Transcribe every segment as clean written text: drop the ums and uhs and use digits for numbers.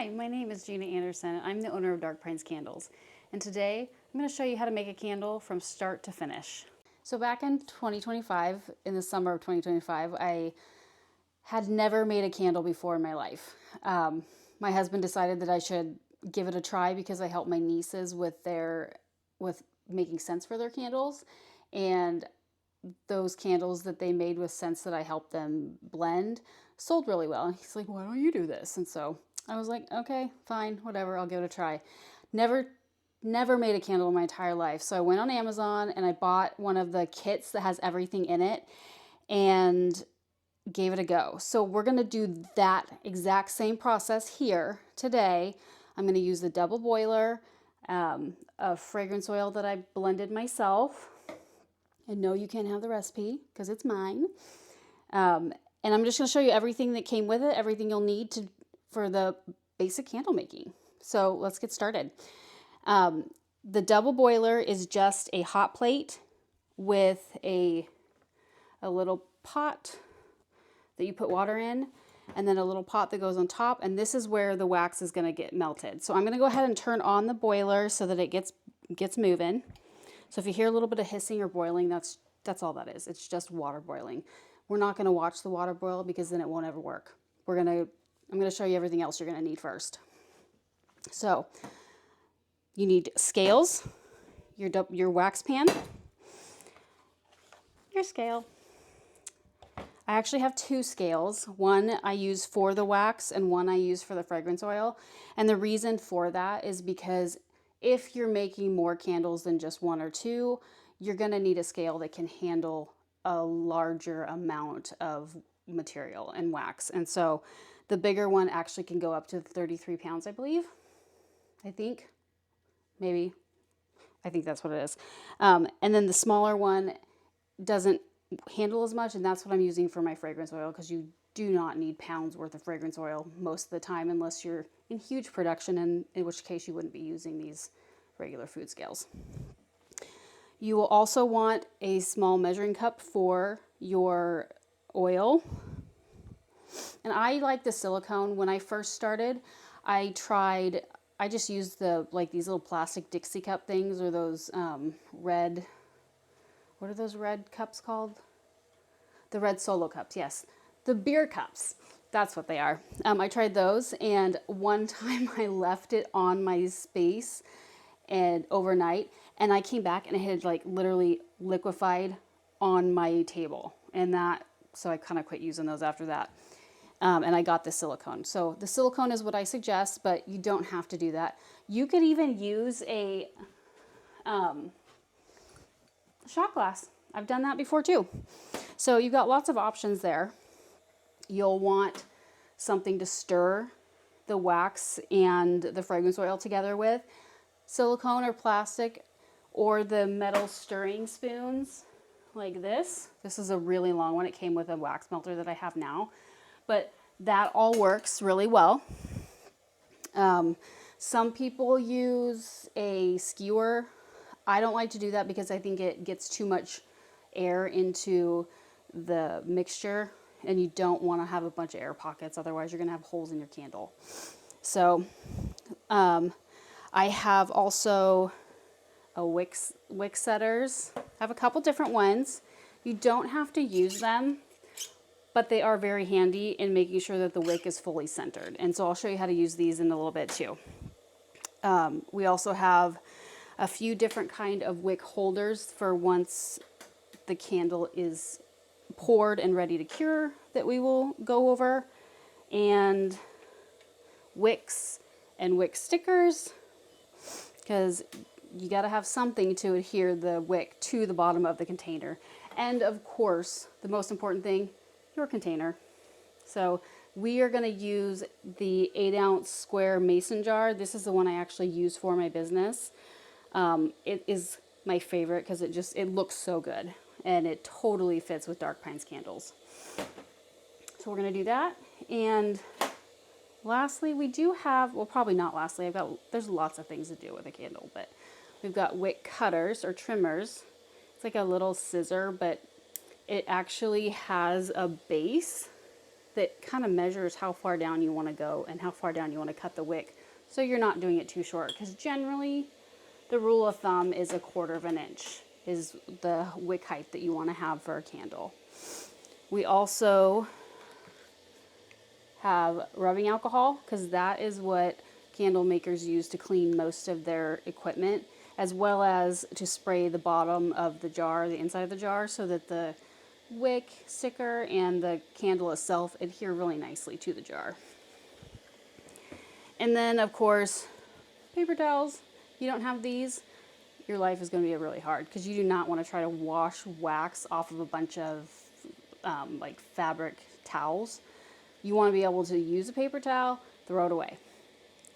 Hi, my name is Gina Anderson. I'm the owner of Dark Pines Candles, and today I'm going to show you how to make a candle from start to finish. So back in 2025, in the summer of 2025, I had never made a candle before in my life. My husband decided that I should give it a try because I helped my nieces with making scents for their candles, and those candles that they made with scents that I helped them blend sold really well. And he's like, why don't you do this? And so I was like, okay, fine, whatever, I'll give it a try. Never made a candle in my entire life. So I went on Amazon and I bought one of the kits that has everything in it and gave it a go. So we're going to do that exact same process here today. I'm going to use the double boiler of fragrance oil that I blended myself. And no, you can't have the recipe because it's mine. And I'm just going to show you everything that came with it, everything you'll need for the basic candle making. So let's get started. The double boiler is just a hot plate with a little pot that you put water in, and then a little pot that goes on top, and this is where the wax is going to get melted. So I'm going to go ahead and turn on the boiler so that it gets moving. So if you hear a little bit of hissing or boiling, that's all that is. It's just water boiling. We're not going to watch the water boil because then it won't ever work. I'm going to show you everything else you're going to need first. So you need scales, your wax pan, your scale. I actually have two scales. One I use for the wax and one I use for the fragrance oil. And the reason for that is because if you're making more candles than just one or two, you're going to need a scale that can handle a larger amount of material and wax. And so the bigger one actually can go up to 33 pounds, I believe. I think. Maybe. I think that's what it is. And then the smaller one doesn't handle as much, and that's what I'm using for my fragrance oil, because you do not need pounds worth of fragrance oil most of the time unless you're in huge production, and in which case you wouldn't be using these regular food scales. You will also want a small measuring cup for your oil. And I like the silicone. When I first started, I just used these little plastic Dixie cup things, or those red, what are those red cups called? The red Solo cups, yes. The beer cups, that's what they are. I tried those, and one time I left it on my space and overnight, and I came back and it had literally liquefied on my table, so I kind of quit using those after that. And I got the silicone. So the silicone is what I suggest, but you don't have to do that. You could even use a shot glass. I've done that before too. So you've got lots of options there. You'll want something to stir the wax and the fragrance oil together with. Silicone or plastic, or the metal stirring spoons like this. This is a really long one. It came with a wax melter that I have now, but that all works really well. Some people use a skewer. I don't like to do that because I think it gets too much air into the mixture, and you don't want to have a bunch of air pockets, otherwise you're going to have holes in your candle. So I have also a wicks setters. I have a couple different ones. You don't have to use them, but they are very handy in making sure that the wick is fully centered. And so I'll show you how to use these in a little bit too. We also have a few different kind of wick holders for once the candle is poured and ready to cure that we will go over, and wicks and wick stickers, because you got to have something to adhere the wick to the bottom of the container. And of course, the most important thing, your container. So we are going to use the 8-ounce square mason jar. This is the one I actually use for my business. It is my favorite because it looks so good, and it totally fits with Dark Pines candles. So we're going to do that. And lastly, we do have, well, probably not lastly, there's lots of things to do with a candle, but we've got wick cutters or trimmers. It's like a little scissor, but it actually has a base that kind of measures how far down you want to go and how far down you want to cut the wick, so you're not doing it too short, because generally the rule of thumb is 1/4 of an inch is the wick height that you want to have for a candle. We also have rubbing alcohol, because that is what candle makers use to clean most of their equipment, as well as to spray the bottom of the jar, the inside of the jar, so that the wick sticker and the candle itself adhere really nicely to the jar. And then, of course, paper towels. You don't have these, your life is going to be really hard, because you do not want to try to wash wax off of a bunch of like fabric towels. You want to be able to use a paper towel, throw it away.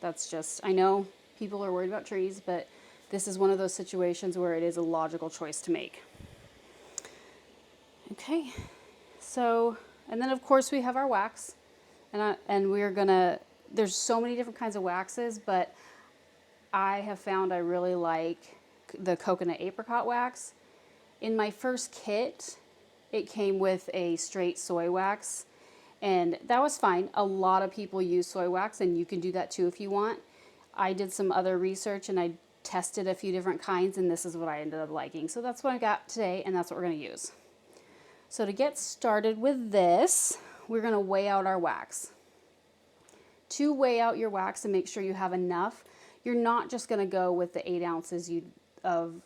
That's just, I know people are worried about trees, but this is one of those situations where it is a logical choice to make. Okay, so, and then of course we have our wax, and we're gonna, there's so many different kinds of waxes, but I have found I really like the coconut apricot wax. In my first kit, it came with a straight soy wax, and that was fine. A lot of people use soy wax, and you can do that too if you want. I did some other research and I tested a few different kinds, and this is what I ended up liking. So that's what I got today, and that's what we're going to use. So to get started with this, we're going to weigh out our wax. To weigh out your wax and make sure you have enough, you're not just going to go with the 8 ounces of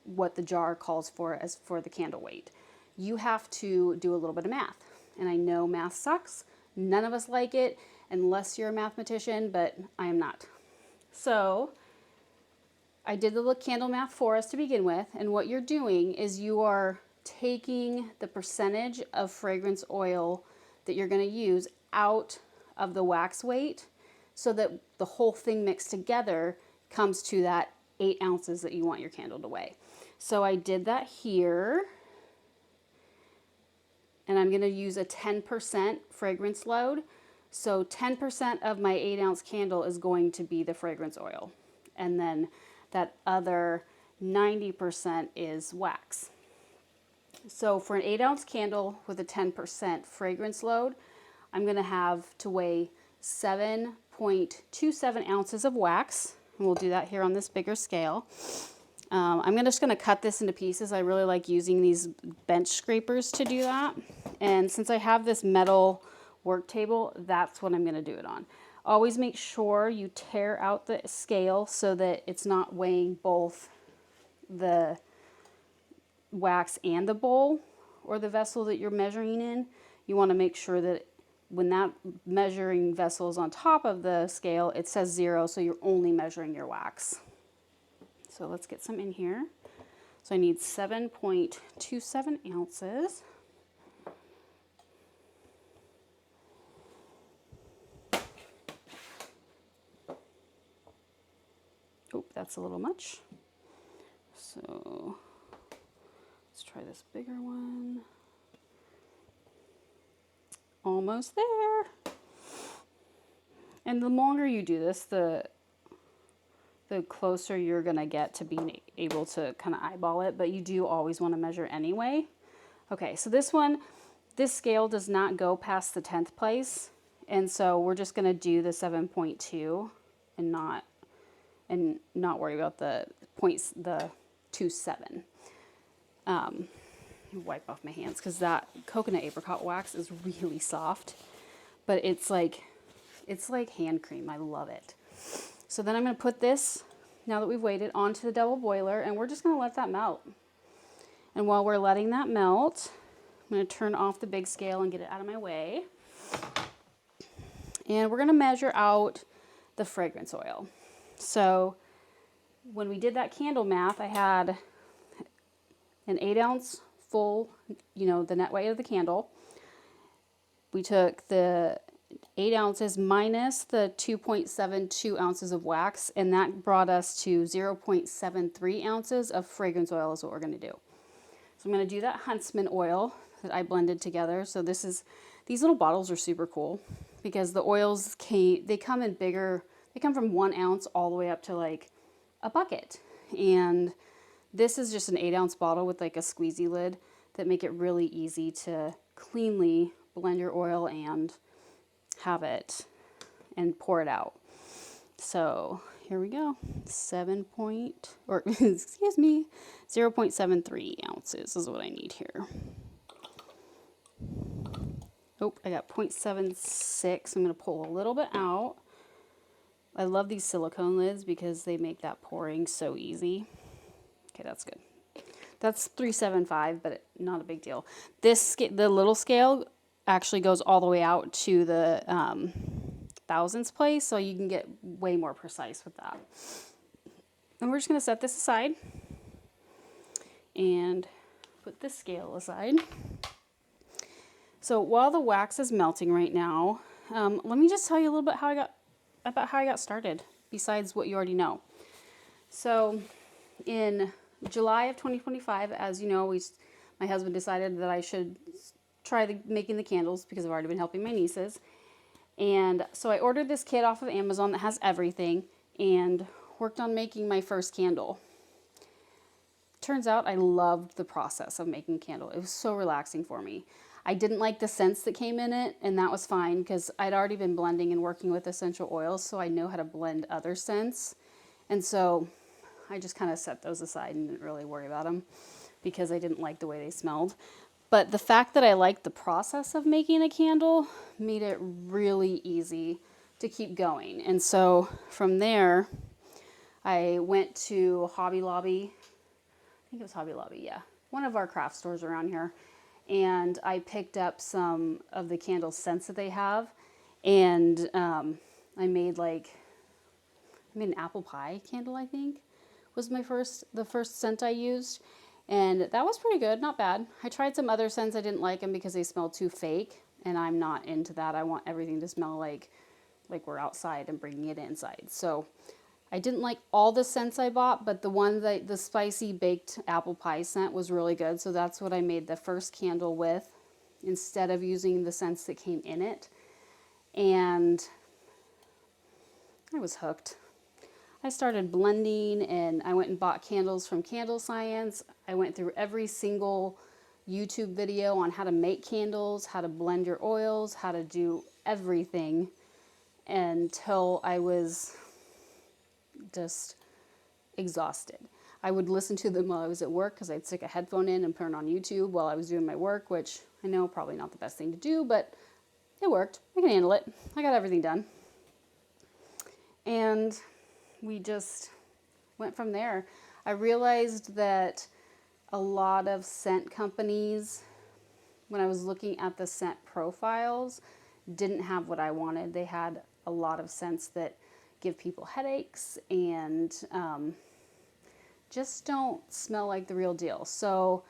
what the jar calls for as for the candle weight. You have to do a little bit of math. And I know math sucks. None of us like it unless you're a mathematician, but I am not. So I did the little candle math for us to begin with. And what you're doing is you are taking the percentage of fragrance oil that you're going to use out of the wax weight, so that the whole thing mixed together comes to that 8 ounces that you want your candle to weigh. So I did that here. And I'm going to use a 10% fragrance load. So 10% of my 8 ounce candle is going to be the fragrance oil. And then that other 90% is wax. So for an 8 ounce candle with a 10% fragrance load, I'm going to have to weigh 7.27 ounces of wax. And we'll do that here on this bigger scale. I'm just going to cut this into pieces. I really like using these bench scrapers to do that. And since I have this metal work table, that's what I'm going to do it on. Always make sure you tear out the scale so that it's not weighing both the wax and the bowl or the vessel that you're measuring in. You want to make sure that when that measuring vessel is on top of the scale, it says 0, so you're only measuring your wax. So let's get some in here. So I need 7.27 ounces. Oh, that's a little much. So let's try this bigger one. Almost there. And the longer you do this, the closer you're going to get to being able to kind of eyeball it, but you do always want to measure anyway. Okay, so this scale does not go past the 10th place, and so we're just going to do the 7.2 and not worry about the 2.7. Wipe off my hands because that coconut apricot wax is really soft, but it's like hand cream. I love it. So then I'm going to put this, now that we've weighed it, onto the double boiler, and we're just going to let that melt. And while we're letting that melt, I'm going to turn off the big scale and get it out of my way. And we're going to measure out the fragrance oil. So when we did that candle math, I had an 8 ounce full, the net weight of the candle. We took the 8 ounces minus the 2.72 ounces of wax, and that brought us to 0.73 ounces of fragrance oil is what we're going to do. So I'm going to do that Huntsman oil that I blended together. So these little bottles are super cool because the oils they come in bigger, they come from 1 ounce all the way up to like a bucket. And this is just an 8 ounce bottle with like a squeezy lid that make it really easy to cleanly blend your oil and have it and pour it out. So here we go. 0.73 ounces is what I need here. Oh, I got 0.76. I'm going to pull a little bit out. I love these silicone lids because they make that pouring so easy. Okay, that's good. That's 375, but not a big deal. The little scale actually goes all the way out to the thousandths place, so you can get way more precise with that. And we're just going to set this aside and put this scale aside. So while the wax is melting right now, let me just tell you a little bit about how I got started, besides what you already know. So in July of 2025, as you know, my husband decided that I should try making the candles because I've already been helping my nieces. And so I ordered this kit off of Amazon that has everything and worked on making my first candle. Turns out I loved the process of making a candle. It was so relaxing for me. I didn't like the scents that came in it, and that was fine because I'd already been blending and working with essential oils, so I know how to blend other scents. And so I just kind of set those aside and didn't really worry about them because I didn't like the way they smelled. But the fact that I liked the process of making a candle made it really easy to keep going. And so from there, I went to Hobby Lobby. I think it was Hobby Lobby, yeah. One of our craft stores around here. And I picked up some of the candle scents that they have. And I made an apple pie candle, I think, was the first scent I used. And that was pretty good, not bad. I tried some other scents. I didn't like them because they smelled too fake. And I'm not into that. I want everything to smell like we're outside and bringing it inside. So I didn't like all the scents I bought, but the spicy baked apple pie scent was really good. So that's what I made the first candle with instead of using the scents that came in it. And I was hooked. I started blending and I went and bought candles from Candle Science. I went through every single YouTube video on how to make candles, how to blend your oils, how to do everything until I was just exhausted. I would listen to them while I was at work because I'd stick a headphone in and put it on YouTube while I was doing my work, which I know probably not the best thing to do, but it worked. I can handle it. I got everything done. And we just went from there. I realized that a lot of scent companies, when I was looking at the scent profiles, didn't have what I wanted. They had a lot of scents that give people headaches and just don't smell like the real deal. So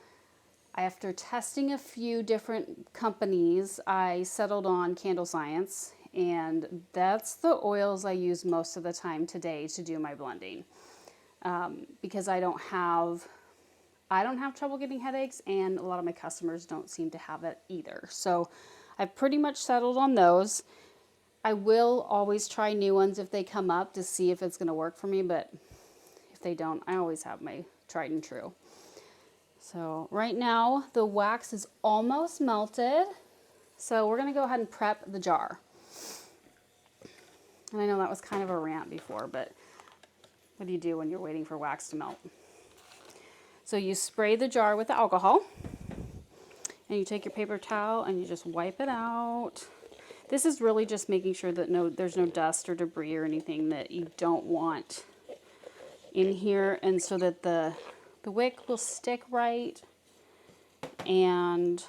after testing a few different companies, I settled on Candle Science, and that's the oils I use most of the time today to do my blending, because I don't have trouble getting headaches, and a lot of my customers don't seem to have it either. So I've pretty much settled on those. I will always try new ones if they come up to see if it's going to work for me, but if they don't, I always have my tried and true. So right now the wax is almost melted, so we're going to go ahead and prep the jar. And I know that was kind of a rant before, but what do you do when you're waiting for wax to melt? So you spray the jar with the alcohol, and you take your paper towel and you just wipe it out. This is really just making sure that there's no dust or debris or anything that you don't want in here, and so that the wick will stick right and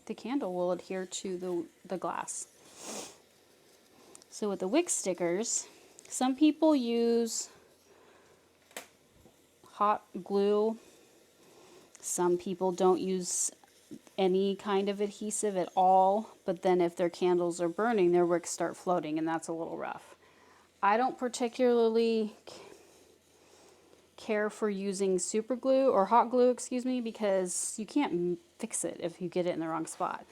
the candle will adhere to the glass. So with the wick stickers, some people use hot glue. Some people don't use any kind of adhesive at all, but then if their candles are burning, their wicks start floating, and that's a little rough. I don't particularly care for using super glue or hot glue, excuse me, because you can't fix it if you get it in the wrong spot.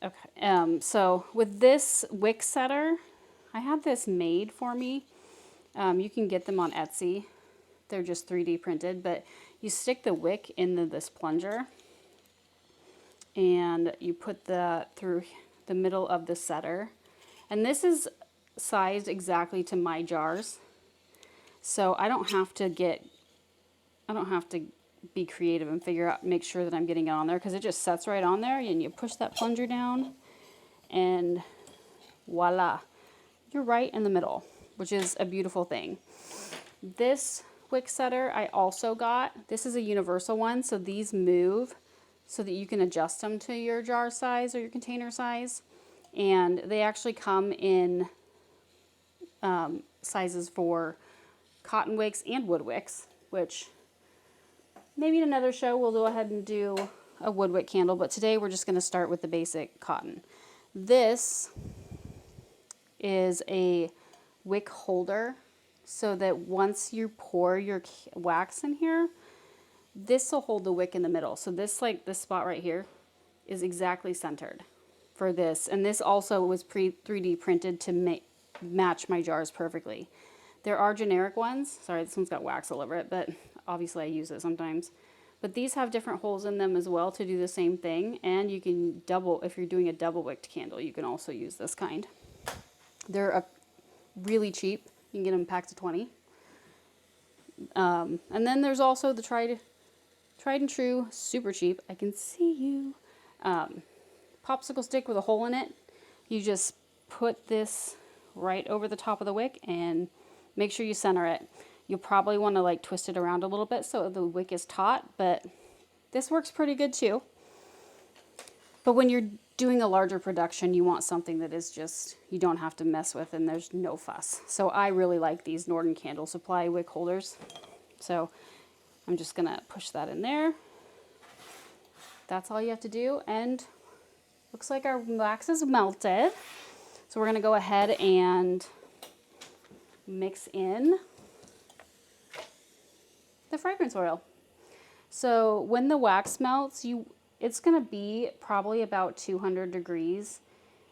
Okay, so with this wick setter, I had this made for me. You can get them on Etsy. They're just 3D printed, but you stick the wick into this plunger, and you put that through the middle of the setter. And this is sized exactly to my jars. So I don't have to be creative and make sure that I'm getting it on there, because it just sets right on there, and you push that plunger down and voila, you're right in the middle, which is a beautiful thing. This wick setter I also got. This is a universal one, so these move so that you can adjust them to your jar size or your container size. And they actually come in sizes for cotton wicks and wood wicks, which maybe in another show we'll go ahead and do a wood wick candle, but today we're just going to start with the basic cotton. This is a wick holder, so that once you pour your wax in here, this will hold the wick in the middle. So this spot right here is exactly centered for this. And this also was 3D printed to match my jars perfectly. There are generic ones. Sorry, this one's got wax all over it, but obviously I use it sometimes. But these have different holes in them as well to do the same thing. And you can if you're doing a double wicked candle, you can also use this kind. They're really cheap. You can get them packs of 20. And then there's also the tried and true, super cheap, I can see you, popsicle stick with a hole in it. You just put this right over the top of the wick and make sure you center it. You'll probably want to like twist it around a little bit so the wick is taut, but this works pretty good too. But when you're doing a larger production, you want something that is just, you don't have to mess with and there's no fuss. So I really like these Norton Candle Supply wick holders. So I'm just gonna push that in there. That's all you have to do, and looks like our wax is melted. So we're gonna go ahead and mix in the fragrance oil. So when the wax melts, it's gonna be probably about 200 degrees,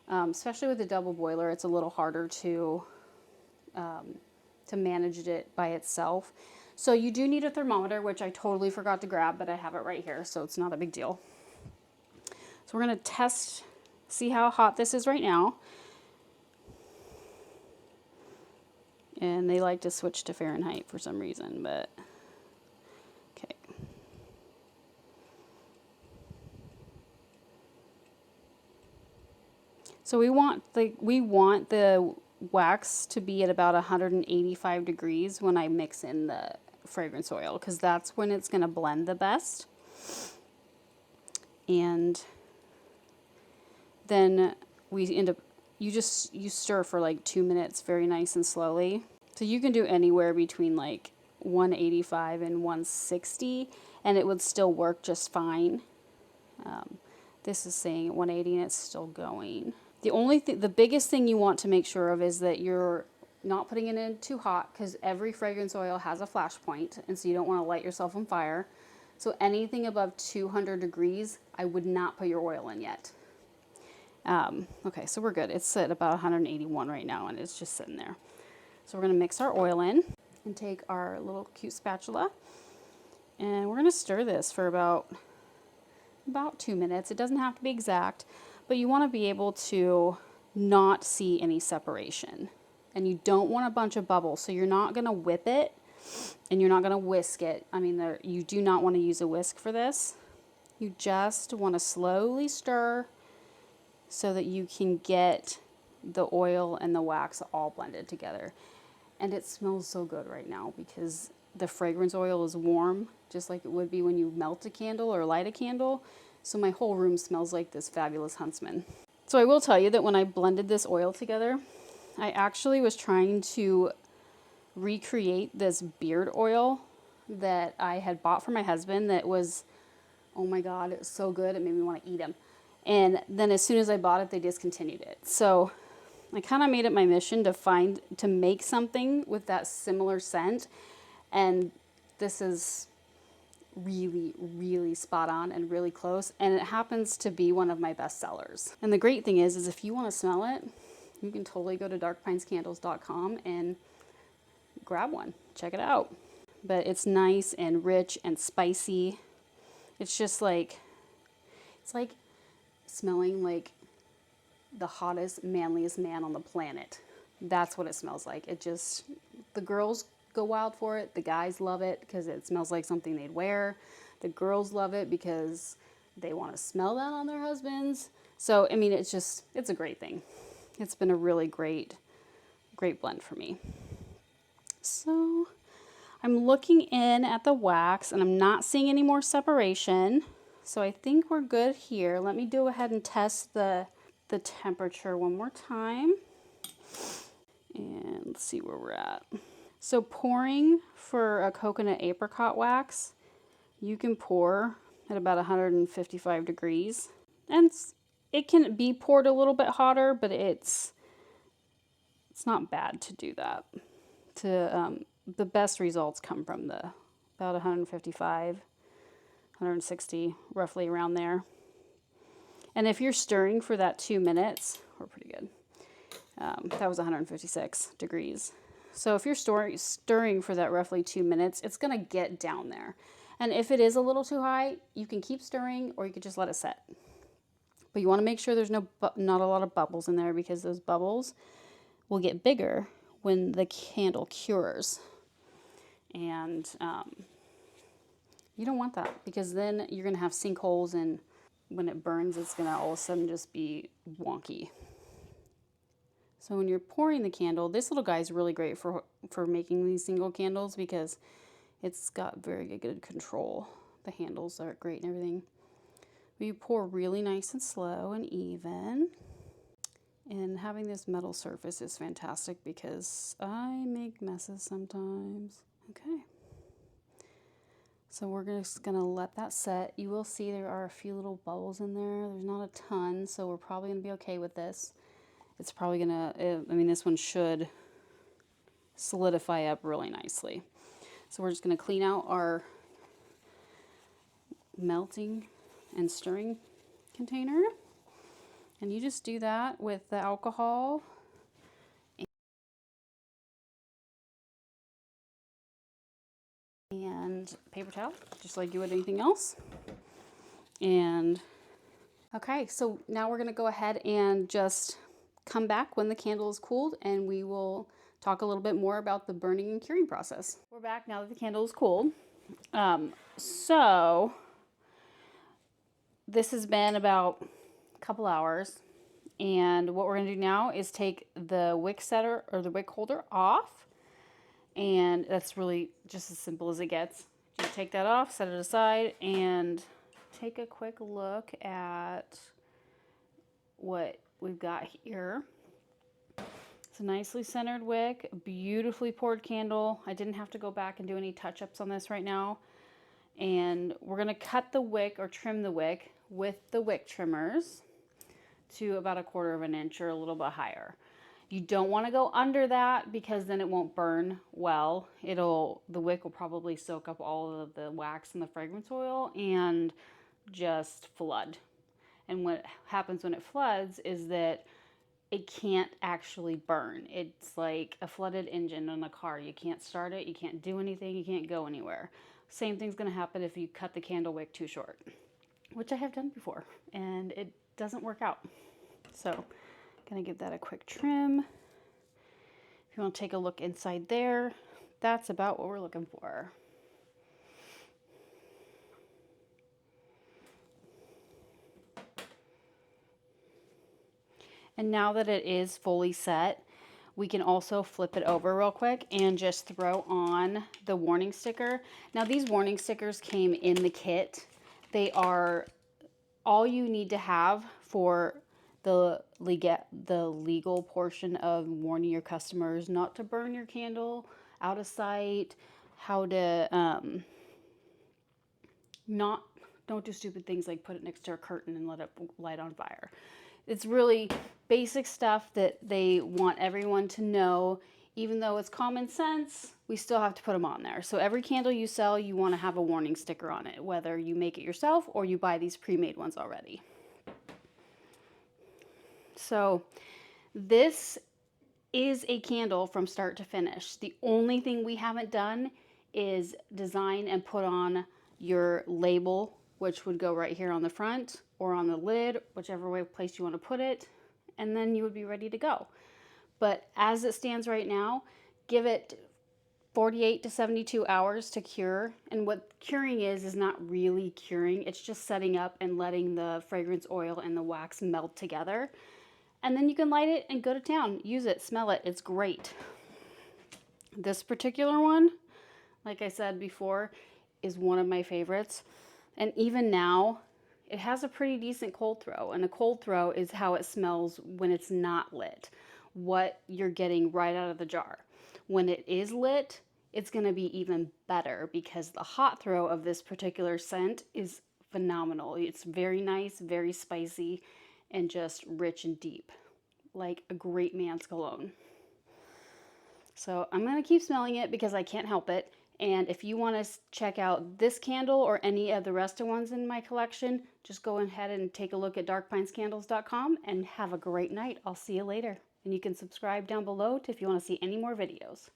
especially with the double boiler. It's a little harder to manage it by itself. So you do need a thermometer, which I totally forgot to grab, but I have it right here, so it's not a big deal. So we're gonna see how hot this is right now. And they like to switch to Fahrenheit for some reason, but okay. So we want the wax to be at about 185 degrees when I mix in the fragrance oil, because that's when it's going to blend the best. And then you stir for like 2 minutes very nice and slowly. So you can do anywhere between like 185 and 160 and it would still work just fine. This is saying 180 and it's still going. The biggest thing you want to make sure of is that you're not putting it in too hot, because every fragrance oil has a flash point, and so you don't want to light yourself on fire. So anything above 200 degrees, I would not put your oil in yet. Okay, so we're good. It's at about 181 right now, and it's just sitting there. So we're going to mix our oil in and take our little cute spatula, and we're going to stir this for about 2 minutes. It doesn't have to be exact, but you want to be able to not see any separation. And you don't want a bunch of bubbles, so you're not going to whip it and you're not going to whisk it. I mean, you do not want to use a whisk for this. You just want to slowly stir so that you can get the oil and the wax all blended together. And it smells so good right now because the fragrance oil is warm, just like it would be when you melt a candle or light a candle. So my whole room smells like this fabulous Huntsman. So I will tell you that when I blended this oil together, I actually was trying to recreate this beard oil that I had bought for my husband that was, oh my God, it was so good. It made me want to eat him. And then as soon as I bought it, they discontinued it. So I kind of made it my mission to make something with that similar scent. And this is really, really spot on and really close. And it happens to be one of my best sellers. And the great thing is if you want to smell it, you can totally go to darkpinescandles.com and grab one. Check it out. But it's nice and rich and spicy. It's just like, it's like smelling like the hottest, manliest man on the planet. That's what it smells like. It just, the girls go wild for it. The guys love it because it smells like something they'd wear. The girls love it because they want to smell that on their husbands. So, I mean, it's just, it's a great thing. It's been a really great blend for me. So I'm looking in at the wax and I'm not seeing any more separation. So I think we're good here. Let me go ahead and test the temperature one more time. And let's see where we're at. So pouring for a coconut apricot wax, you can pour at about 155 degrees. And it can be poured a little bit hotter, but it's not bad to do that. The best results come from the about 155, 160, roughly around there. And if you're stirring for that 2 minutes, we're pretty good. That was 156 degrees. So if you're stirring for that roughly 2 minutes, it's going to get down there. And if it is a little too high, you can keep stirring or you could just let it set. But you want to make sure there's not a lot of bubbles in there, because those bubbles will get bigger when the candle cures. And you don't want that, because then you're going to have sinkholes, and when it burns, it's going to all of a sudden just be wonky. So when you're pouring the candle, this little guy is really great for making these single candles, because it's got very good control. The handles are great and everything. But you pour really nice and slow and even. And having this metal surface is fantastic because I make messes sometimes. Okay. So we're just gonna let that set. You will see there are a few little bubbles in there. There's not a ton, so we're probably gonna be okay with this. It's probably gonna, I mean, this one should solidify up really nicely. So we're just gonna clean out our melting and stirring container. And you just do that with the alcohol. And paper towel, just like you would anything else. And okay, so now we're gonna go ahead and just come back when the candle is cooled, and we will talk a little bit more about the burning and curing process. We're back now that the candle is cooled. So this has been about a couple hours, and what we're gonna do now is take the wick setter or the wick holder off, and that's really just as simple as it gets. Just take that off, set it aside, and take a quick look at what we've got here. It's a nicely centered wick, a beautifully poured candle. I didn't have to go back and do any touch-ups on this right now. And we're gonna cut the wick or trim the wick with the wick trimmers to about 1/4 inch or a little bit higher. You don't want to go under that, because then it won't burn well. The wick will probably soak up all of the wax and the fragrance oil and just flood. And what happens when it floods is that it can't actually burn. It's like a flooded engine on a car. You can't start it, you can't do anything, you can't go anywhere. Same thing's gonna happen if you cut the candle wick too short, which I have done before, and it doesn't work out. So gonna give that a quick trim. If you want to take a look inside there, that's about what we're looking for. And now that it is fully set, we can also flip it over real quick and just throw on the warning sticker. Now these warning stickers came in the kit. They are all you need to have for the legal portion of warning your customers not to burn your candle, out of sight, how to don't do stupid things like put it next to a curtain and let it light on fire. It's really basic stuff that they want everyone to know. Even though it's common sense, we still have to put them on there. So every candle you sell, you want to have a warning sticker on it, whether you make it yourself or you buy these pre-made ones already. So this is a candle from start to finish. The only thing we haven't done is design and put on your label, which would go right here on the front, or on the lid, whichever way place you want to put it, and then you would be ready to go. But as it stands right now, give it 48 to 72 hours to cure. And what curing is not really curing. It's just setting up and letting the fragrance oil and the wax melt together. And then you can light it and go to town. Use it, smell it. It's great. This particular one, like I said before, is one of my favorites. And even now, it has a pretty decent cold throw. And a cold throw is how it smells when it's not lit. What you're getting right out of the jar. When it is lit, it's going to be even better because the hot throw of this particular scent is phenomenal. It's very nice, very spicy, and just rich and deep, like a great man's cologne. So I'm going to keep smelling it because I can't help it. And if you want to check out this candle or any of the rest of ones in my collection, just go ahead and take a look at darkpinescandles.com and have a great night. I'll see you later. And you can subscribe down below if you want to see any more videos.